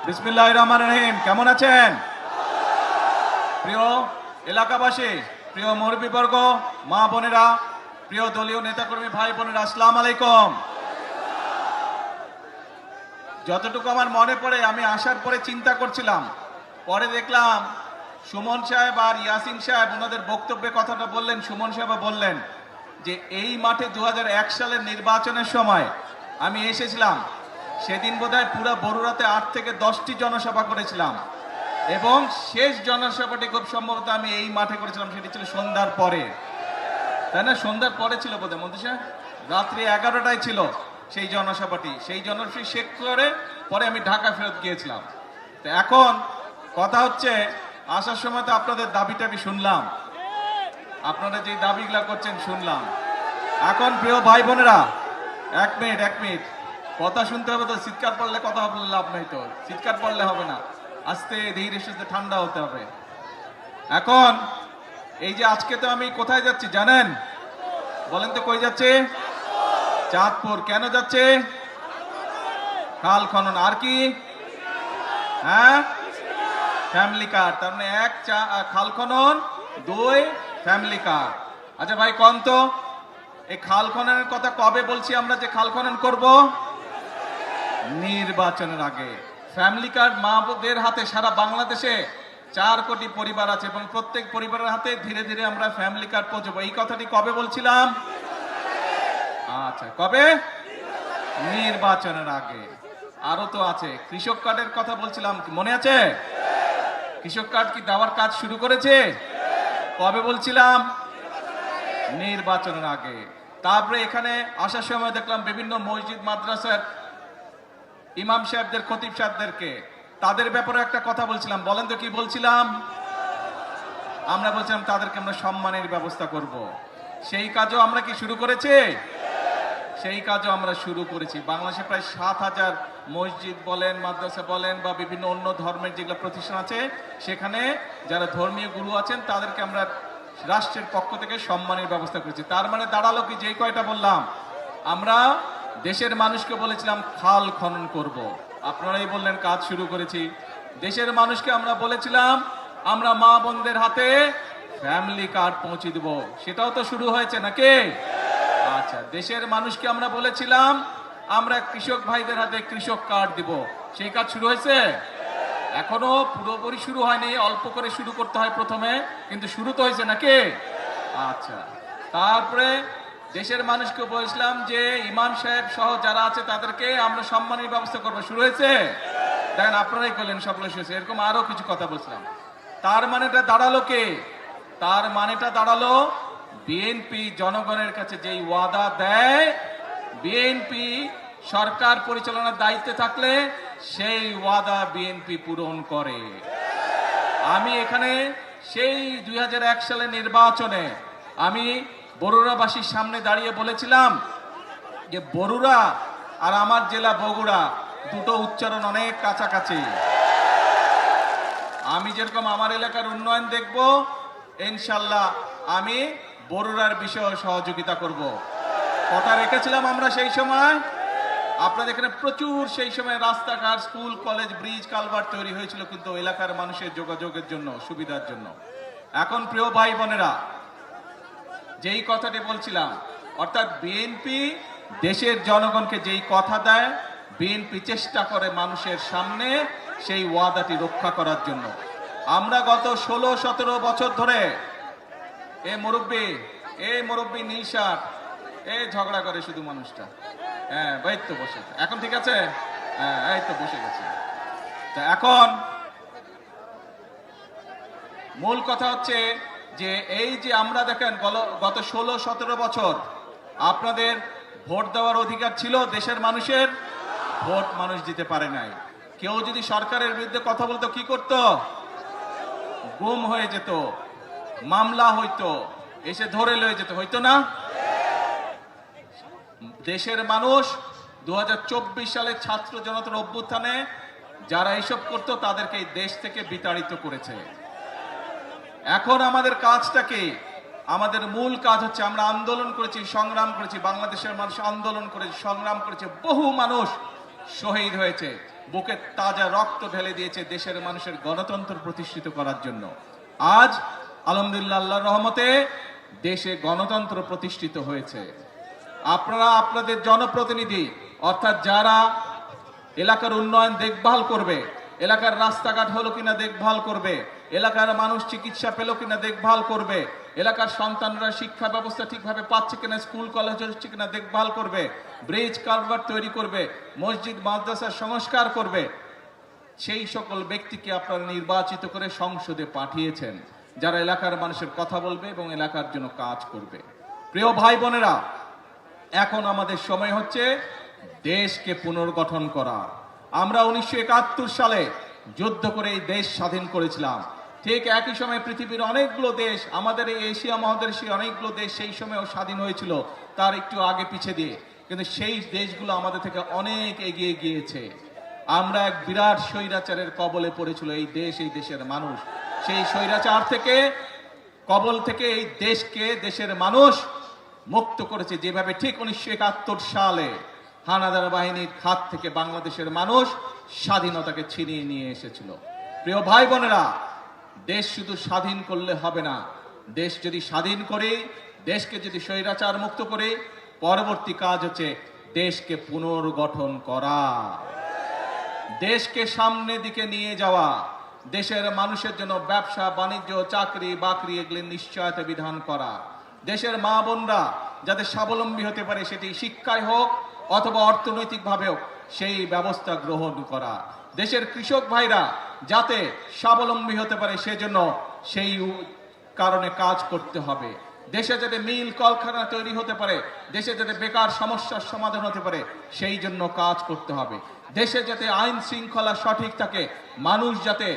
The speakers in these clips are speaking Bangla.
বিসমিল্লাহির রহমানির রহিম। কেমন আছেন প্রিয় এলাকাবাসী, প্রিয় মুরব্বীবর্গ, মা বোনেরা, প্রিয় দলীয় নেতাকর্মী ভাই বোনেরা, আসসালামু আলাইকুম। যতটুকু আমার মনে পড়ে, আমি আসার পরে চিন্তা করছিলাম, পরে দেখলাম সুমন সাহেব আর ইয়াসিন সাহেব ওনাদের বক্তব্যে কথাটা বললেন। সুমন সাহেব বললেন যে এই মাঠে 2001 সালের নির্বাচনের সময় আমি এসেছিলাম, সেদিন বোধহয় পুরো বরুড়াতে 8 থেকে 10টি জনসভা করেছিলাম এবং শেষ জনসভাটি খুব সম্ভবত আমি এই মাঠে করেছিলাম, সেটি ছিল সন্ধ্যার পরে, তাই না? সন্ধ্যার পরে ছিল বোধহয় মন্ত্রী সাহেব, রাত্রি 11টায় ছিল সেই জনসভাটি। সেই জনসভা শেষ করে পরে আমি ঢাকা ফেরত গিয়েছিলাম। তো এখন কথা হচ্ছে, আসার সময় তো আপনাদের দাবি টাবি শুনলাম, আপনারা যে দাবিগুলা করছেন শুনলাম। এখন প্রিয় ভাই বোনেরা, এক মিনিট কথা শুনতে হবে তো, চিৎকার পড়লে কথা বললে লাভ নাই, তো চিৎকার পড়লে হবে না, আস্তে ধীরে সুস্থে ঠান্ডা হতে হবে। এখন এই যে আজকে তো আমি কোথায় যাচ্ছি জানেন? বলেন তো কই যাচ্ছে? চাঁদপুর। কেন যাচ্ছে? খাল খনন। আর কি? হ্যাঁ, ফ্যামিলি কার্ড। তার মানে 1 খাল খনন, 2 ফ্যামিলি কার্ড। আচ্ছা ভাই কোন তো, এই খাল খননের কথা কবে বলছি আমরা যে খাল খনন করব? নির্বাচনের আগে। ফ্যামিলি কার্ড মা বোনদের হাতে সারা বাংলাদেশে 4 কোটি পরিবার আছে এবং প্রত্যেক পরিবারের হাতে ধীরে ধীরে আমরা ফ্যামিলি কার্ড পৌঁছবো। এই কথাটি কবে বলছিলাম? আচ্ছা, কবে? নির্বাচনের আগে। আরো তো আছে, কৃষক কার্ডের কথা বলছিলাম, মনে আছে? কৃষক কার্ড কি দেওয়ার কাজ শুরু করেছে? কবে বলছিলাম? নির্বাচনের আগে। তারপরে এখানে আসার সময় দেখলাম বিভিন্ন মসজিদ মাদ্রাসার ইমাম সাহেবদের, খতিব সাহেবদেরকে, তাদের ব্যাপারে একটা কথা বলছিলাম। বলেন তো কি বলছিলাম? আমরা বলছিলাম তাদেরকে আমরা সম্মানের ব্যবস্থা করব। সেই কাজও আমরা কি শুরু করেছি? সেই কাজও আমরা শুরু করেছি। বাংলাদেশে প্রায় 7,000 মসজিদ বলেন, মাদ্রাসা বলেন বা বিভিন্ন অন্য ধর্মের যেগুলো প্রতিষ্ঠান আছে, সেখানে যারা ধর্মীয় গুরু আছেন তাদেরকে আমরা রাষ্ট্রের পক্ষ থেকে সম্মানের ব্যবস্থা করেছি। তার মানে দাঁড়ালো কি, যেই কয়টা বললাম, আমরা দেশের মানুষকে বলেছিলাম খাল খনন করব, আপনারাই বললেন কাজ শুরু করেছি। দেশের মানুষকে আমরা বলেছিলাম আমরা মা বোনদের হাতে ফ্যামিলি কার্ড পৌঁছে দেব, সেটাও তো শুরু হয়েছে নাকি? আচ্ছা, দেশের মানুষকে আমরা বলেছিলাম আমরা কৃষক ভাইদের হাতে কৃষক কার্ড দিব, সেই কাজ শুরু হয়েছে? এখনো পুরোপুরি শুরু হয়নি, অল্প করে শুরু করতে হয় প্রথমে, কিন্তু শুরু তো হয়েছে নাকি? আচ্ছা, তারপরে দেশের মানুষকে বলেছিলাম যে ইমাম সাহেব সহ যারা আছে তাদেরকে আমরা সম্মানের ব্যবস্থা করবো, শুরু হয়েছে? দেখেন আপনারাই করলেন, সবগুলো শুরু হয়েছে। এরকম আরো কিছু কথা বলছিলাম। তার মানেটা দাঁড়ালো কে? তার মানেটা দাঁড়ালো বিএনপি জনগণের কাছে যেই ওয়াদা দেয়, বিএনপি সরকার পরিচালনার দায়িত্বে থাকলে সেই ওয়াদা বিএনপি পূরণ করে। আমি এখানে সেই 2001 সালের নির্বাচনে আমি বরুড়াবাসীর সামনে দাঁড়িয়ে বলেছিলাম যে বরুড়া আর আমার জেলা বগুড়া দুটো উচ্চারণ অনেক কাছাকাছি। আমি যেরকম আমার এলাকার উন্নয়ন দেখব, ইনশাল্লাহ আমি বরুড়ার বিষয়ে সহযোগিতা করব। কথা রেখেছিলাম আমরা সেই সময়। আপনাদের এখানে প্রচুর সেই সময় রাস্তাঘাট, স্কুল, কলেজ, ব্রিজ, কালভার্ট তৈরি হয়েছিল, কিন্তু এলাকার মানুষের যোগাযোগের জন্য, সুবিধার জন্য। এখন প্রিয় ভাই বোনেরা, যেই কথাটি বলছিলাম, অর্থাৎ বিএনপি দেশের জনগণকে যেই কথা দেয়, বিএনপি চেষ্টা করে মানুষের সামনে সেই ওয়াদাটি রক্ষা করার জন্য। আমরা গত 16-17 বছর ধরে এই মুরব্বী নীল শার্ট, এই ঝগড়া করে শুধু মানুষটা, হ্যাঁ ভাই তো বসে, এখন ঠিক আছে? হ্যাঁ, এই তো বসে গেছে। তা এখন মূল কথা হচ্ছে যে এই যে আমরা দেখেন গত 16-17 বছর আপনাদের ভোট দেওয়ার অধিকার ছিল দেশের মানুষের, ভোট মানুষ দিতে পারে নাই। কেউ যদি সরকারের বিরুদ্ধে কথা বলতো কি করত? গুম হয়ে যেত, মামলা হইতো, এসে ধরে লয়ে যেত, হইতো না? দেশের মানুষ 2024 সালে ছাত্র জনতার অভ্যুত্থানে যারা এসব করত তাদেরকে এই দেশ থেকে বিতাড়িত করেছে। এখন আমাদের কাজটা কি? আমাদের মূল কাজ হচ্ছে আমরা আন্দোলন করেছি, সংগ্রাম করেছি, বাংলাদেশের মানুষ আন্দোলন করেছে, সংগ্রাম করেছে, বহু মানুষ শহীদ হয়েছে। বুকে তাজা রক্ত ঢেলে দিয়েছে দেশের মানুষের গণতন্ত্র প্রতিষ্ঠিত করার জন্য। আজ আলহামদুলিল্লাহ আল্লাহর রহমতে দেশে গণতন্ত্র প্রতিষ্ঠিত হয়েছে। আপনারা আপনাদের জনপ্রতিনিধি অর্থাৎ যারা এলাকার উন্নয়ন দেখভাল করবে, এলাকার রাস্তাঘাট হলো কিনা দেখভাল করবে, এলাকার মানুষ চিকিৎসা পেল কিনা দেখভাল করবে, এলাকার সন্তানরা শিক্ষা ব্যবস্থা ঠিকভাবে পাচ্ছে কিনা, স্কুল কলেজ হচ্ছে কিনা দেখভাল করবে, ব্রিজ কালভার্ট তৈরি করবে, মসজিদ মাদ্রাসার সংস্কার করবে, সেই সকল ব্যক্তিকে আপনারা নির্বাচিত করে সংসদে পাঠিয়েছেন, যারা এলাকার মানুষের কথা বলবে এবং এলাকার জন্য কাজ করবে। প্রিয় ভাই বোনেরা, এখন আমাদের সময় হচ্ছে দেশকে পুনর্গঠন করা। আমরা 1971 সালে যুদ্ধ করে এই দেশ স্বাধীন করেছিলাম। ঠিক একই সময় পৃথিবীর অনেকগুলো দেশ, আমাদের এই এশিয়া মহাদেশে অনেকগুলো দেশ সেই সময়ও স্বাধীন হয়েছিল, তার একটু আগে পিছে দিয়ে, কিন্তু সেই দেশগুলো আমাদের থেকে অনেক এগিয়ে গিয়েছে। আমরা এক বিরাট স্বৈরাচারের কবলে পড়েছিল এই দেশ, এই দেশের মানুষ। সেই স্বৈরাচার থেকে, কবল থেকে এই দেশকে, দেশের মানুষ মুক্ত করেছে যেভাবে, ঠিক 1971 সালে হানাদার বাহিনীর হাত থেকে বাংলাদেশের মানুষ স্বাধীনতাকে ছিনিয়ে নিয়ে এসেছিল। প্রিয় ভাই বোনেরা, দেশ শুধু স্বাধীন করলে হবে না, দেশ যদি স্বাধীন করে, দেশকে যদি স্বৈরাচার মুক্ত করে, পরবর্তী কাজ হচ্ছে দেশকে পুনর্গঠন করা, দেশকে সামনের দিকে নিয়ে যাওয়া, দেশের মানুষের জন্য ব্যবসা বাণিজ্য চাকরি বাকরি এগুলির নিশ্চয়তা বিধান করা, দেশের মা বোনরা যাতে স্বাবলম্বী হতে পারে, সেটি শিক্ষায় হোক অথবা অর্থনৈতিক ভাবেও সেই ব্যবস্থা গ্রহণ করা, দেশের কৃষক ভাইরা যাতে স্বাবলম্বী হতে পারে সেজন্য সেই কারণে কাজ করতে হবে, দেশে যাতে মিল কলকারখানা তৈরি হতে পারে, দেশে যাতে বেকার সমস্যার সমাধান হতে পারে সেই জন্য কাজ করতে হবে, দেশে যাতে আইন শৃঙ্খলা সঠিক থাকে, মানুষ যাতে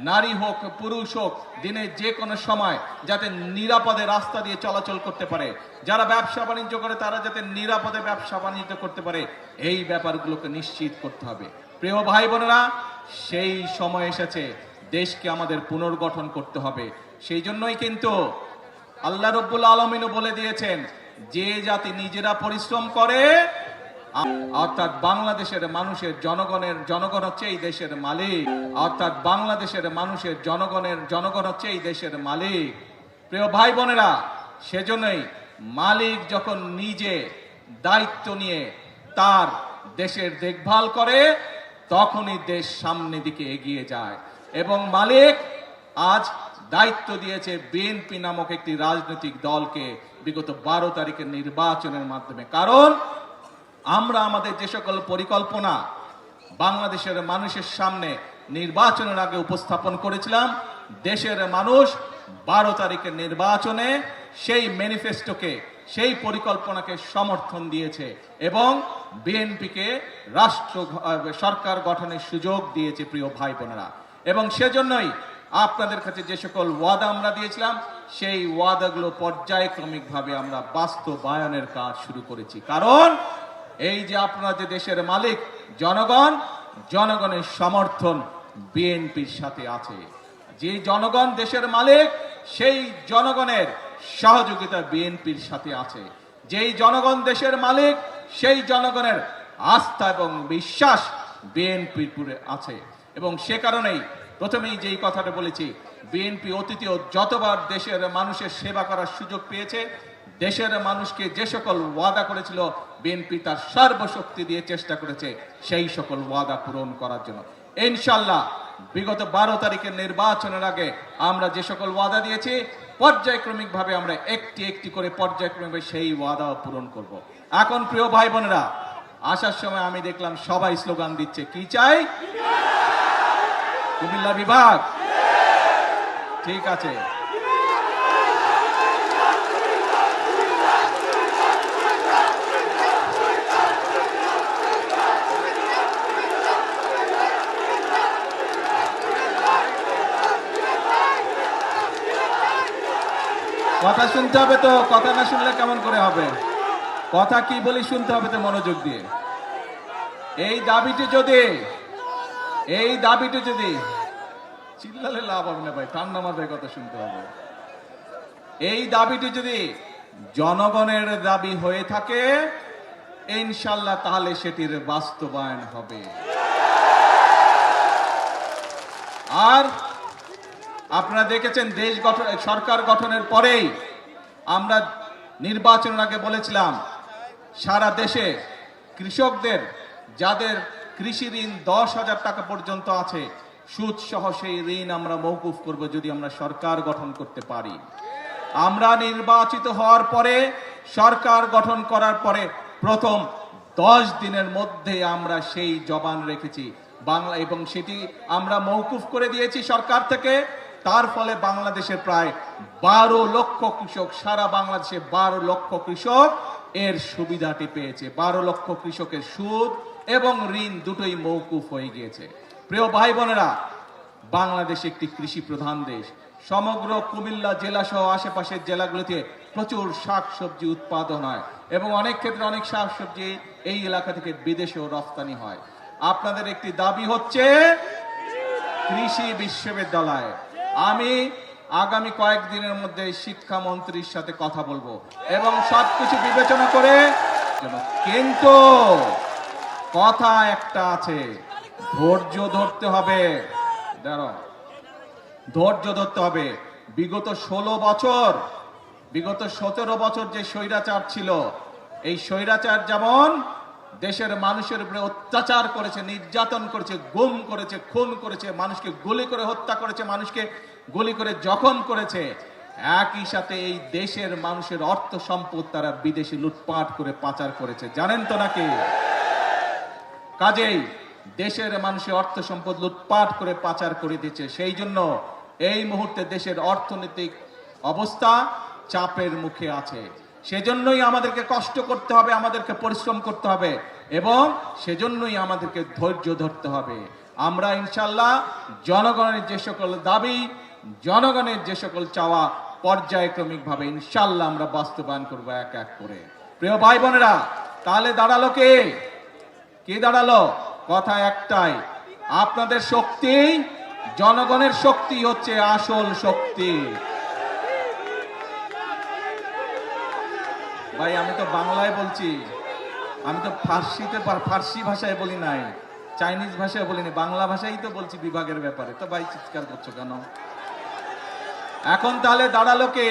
নারী হোক পুরুষ হোক দিনের যে কোনো সময় যাতে নিরাপদে রাস্তা দিয়ে চলাচল করতে পারে, যারা ব্যবসা বাণিজ্য করে তারা যাতে নিরাপদে ব্যবসা বাণিজ্য করতে পারে, এই ব্যাপারগুলোকে নিশ্চিত করতে হবে। প্রিয় ভাই বোনেরা, সেই সময় এসেছে, দেশকে আমাদের পুনর্গঠন করতে হবে। সেই জন্যই কিন্তু আল্লাহ রব্বুল আলামিনও বলে দিয়েছেন, যে জাতি নিজেরা পরিশ্রম করে, অর্থাৎ বাংলাদেশের মানুষের জনগণ হচ্ছে এই দেশের মালিক, অর্থাৎ বাংলাদেশের মানুষের জনগণ হচ্ছে এই দেশের মালিক। প্রিয় ভাই বোনেরা, সেজন্যই মালিক যখন নিজে দায়িত্ব নিয়ে তার দেশের দেখভাল করে, তখনই দেশ সামনের দিকে এগিয়ে যায়। এবং মালিক আজ দায়িত্ব দিয়েছে বিএনপি নামক একটি রাজনৈতিক দলকে বিগত 12 তারিখের নির্বাচনের মাধ্যমে। কারণ আমরা আমাদের যে সকল পরিকল্পনা বাংলাদেশের মানুষের সামনে নির্বাচনের আগে উপস্থাপন করেছিলাম, দেশের মানুষ 12 তারিখের নির্বাচনে সেই ম্যানিফেস্টোকে, সেই পরিকল্পনাকে সমর্থন দিয়েছে এবং বিএনপিকে সরকার গঠনের সুযোগ দিয়েছে। প্রিয় ভাই বোনেরা, এবং সেজন্যই আপনাদের কাছে যে সকল ওয়াদা আমরা দিয়েছিলাম, সেই ওয়াদাগুলো পর্যায়ক্রমিকভাবে আমরা বাস্তবায়নের কাজ শুরু করেছি। কারণ এই যে আপনারা যে দেশের মালিক জনগণের সমর্থন বিএনপির সাথে আছে। যে জনগণ দেশের মালিক, সেই জনগণের সহযোগিতা বিএনপির সাথে আছে। যেই জনগণ দেশের মালিক, সেই জনগণের আস্থা এবং বিশ্বাস বিএনপির উপরে আছে। এবং সে কারণেই প্রথমেই যেই কথাটা বলেছি, বিএনপি অতীতেও যতবার দেশের মানুষের সেবা করার সুযোগ পেয়েছে, দেশের মানুষকে যে সকল ওয়াদা করেছিল, বিএনপি তার সর্বশক্তি দিয়ে চেষ্টা করেছে সেই সকল ওয়াদা পূরণ করার জন্য। ইনশাআল্লাহ বিগত 12 তারিখের নির্বাচনের আগে আমরা যে সকল ওয়াদা দিয়েছি, পর্যায়ক্রমিকভাবে আমরা একটি একটি করে পর্যায়ক্রমিকভাবে সেই ওয়াদাও পূরণ করব। এখন প্রিয় ভাই বোনেরা, আসার সময় আমি দেখলাম সবাই স্লোগান দিচ্ছে, কি চাই? কুমিল্লা বিভাগ। ঠিক আছে, কথা শুনতে হবে তো, কথা না শুনলে কেমন করে হবে? কথা কি বলি শুনতে হবে তো মনোযোগ দিয়ে। এই দাবিটি যদি চিল্লালে লাভ হবে না ভাই, ঠান্ডা মাথায় কথা শুনতে হবে। এই দাবিটি যদি জনগণের দাবি হয়ে থাকে, ইনশাআল্লাহ তাহলে সেটির বাস্তবায়ন হবে। আর আপনারা দেখেছেন দেশ গঠন, সরকার গঠনের পরেই আমরা নির্বাচনের আগে বলেছিলাম সারা দেশে কৃষকদের যাদের কৃষি ঋণ 10,000 টাকা পর্যন্ত আছে সুদ সহ সেই ঋণ আমরা মওকুফ করব যদি আমরা সরকার গঠন করতে পারি। আমরা নির্বাচিত হওয়ার পরে সরকার গঠন করার পরে প্রথম 10 দিনের মধ্যে আমরা সেই জবান রেখেছি বাংলা, এবং সেটি আমরা মওকুফ করে দিয়েছি সরকার থেকে। তার ফলে বাংলাদেশের প্রায় 12 লক্ষ কৃষক, সারা বাংলাদেশে 12 লক্ষ কৃষক এর সুবিধাটি পেয়েছে। 12 লক্ষ কৃষকের সুদ এবং ঋণ দুটোই মওকুফ হয়ে গিয়েছে। প্রিয় ভাই বোনেরা, বাংলাদেশ একটি কৃষি প্রধান দেশ। সমগ্র কুমিল্লা জেলা সহ আশেপাশের জেলাগুলোতে প্রচুর শাকসবজি উৎপাদন হয় এবং অনেক ক্ষেত্রে অনেক শাকসবজি এই এলাকা থেকে বিদেশেও রপ্তানি হয়। আপনাদের একটি দাবি হচ্ছে কৃষি বিশ্ববিদ্যালয়। আমি আগামী কয়েকদিনের মধ্যে শিক্ষামন্ত্রীর সাথে কথা বলবো এবং সবকিছু বিবেচনা করে, কিন্তু কথা একটা আছে, ধৈর্য ধরতে হবে। ধৈর্য ধরতে হবে। বিগত 16 বছর, বিগত 17 বছর যে স্বৈরাচার ছিল, এই স্বৈরাচার যেমন দেশের মানুষের উপরে অত্যাচার করেছে, নির্যাতন করেছে, গুম করেছে, খুন করেছে, মানুষকে গুলি করে হত্যা করেছে, মানুষকে গুলি করে জখম করেছে, একই সাথে এই দেশের মানুষের অর্থ সম্পদ তারা বিদেশে লুটপাট করে পাচার করেছে, জানেন তো নাকি? কাজেই দেশের মানুষের অর্থ সম্পদ লুটপাট করে পাচার করে দিচ্ছে। সেই জন্য এই মুহূর্তে দেশের অর্থনৈতিক অবস্থা চাপের মুখে আছে। সেজন্যই আমাদেরকে কষ্ট করতে হবে, আমাদেরকে পরিশ্রম করতে হবে এবং সেজন্যই আমাদেরকে ধৈর্য ধরতে হবে। আমরা ইনশাল্লাহ জনগণের যে সকল দাবি, জনগণের যে সকল চাওয়া পর্যায়ক্রমিকভাবে ইনশাল্লাহ আমরা বাস্তবায়ন করবো এক এক করে। প্রিয় ভাই বোনেরা, তাহলে দাঁড়ালো কে? কি দাঁড়ালো? কথা একটাই, আপনাদের শক্তি, জনগণের শক্তি হচ্ছে আসল শক্তি। ভাই আমি তো বাংলায় বলছি, আমি তো ফার্সি ভাষায় বলি নাই, চাইনিজ ভাষায় বলিনি, বাংলা ভাষাই তো বলছি বিভাগের ব্যাপারে। তো ভাই চিৎকার করছো কেন? এখন তাহলে দাঁড়ালো কে?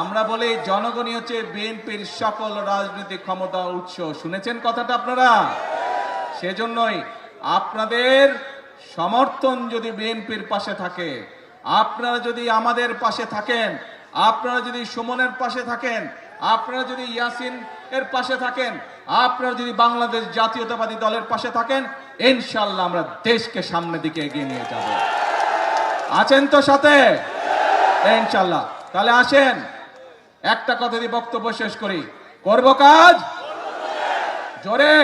আমরা বলি জনগণই হচ্ছে বিএনপির সকল রাজনৈতিক ক্ষমতা উৎস। শুনেছেন কথাটা আপনারা? সেজন্যই আপনাদের সমর্থন যদি বিএনপির পাশে থাকে, আপনারা যদি আমাদের পাশে থাকেন, আপনারা যদি সুমনের পাশে থাকেন, আপনারা যদি ইয়াসিন এর পাশে থাকেন, আপনারা যদি বাংলাদেশ জাতীয়তাবাদী দলের পাশে থাকেন, ইনশাআল্লাহ আমরা দেশকে সামনের দিকে এগিয়ে নিয়ে যাব। আছেন তো সাথে? ইনশাআল্লাহ। তাহলে আসেন একটা কথা দিয়ে বক্তব্য শেষ করি। করব কাজ জোরে।